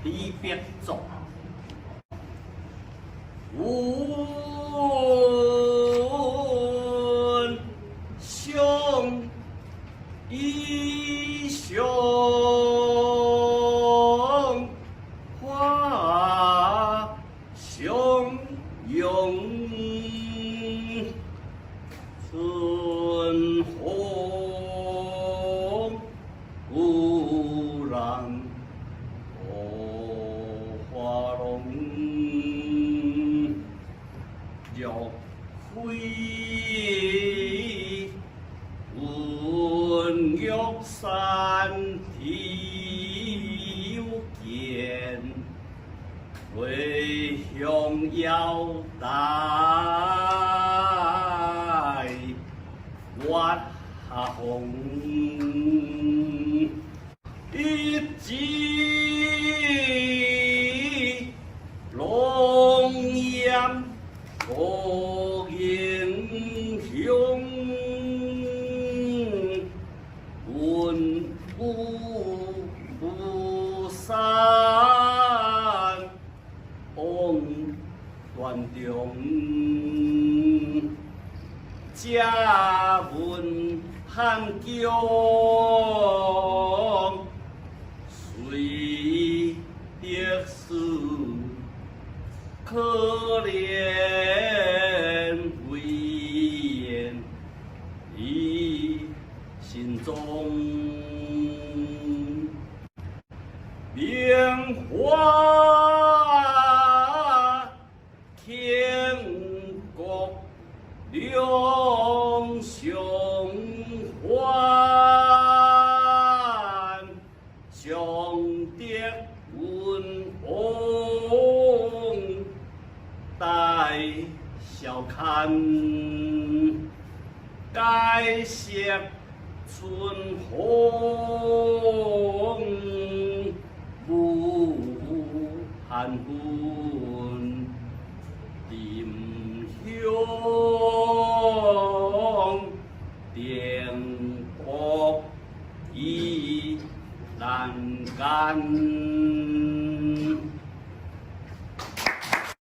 离别作，问兄弟兄话相拥，春风忽然落花容，若非文玉山体有见，为乡要带月下红，一枝龙焰多英雄，文武不散往断中，家文汉江随得死，可怜为言于心中，莲花天国两相还，相得文风待笑看，该谢春风无含恨，dim香电波依然干。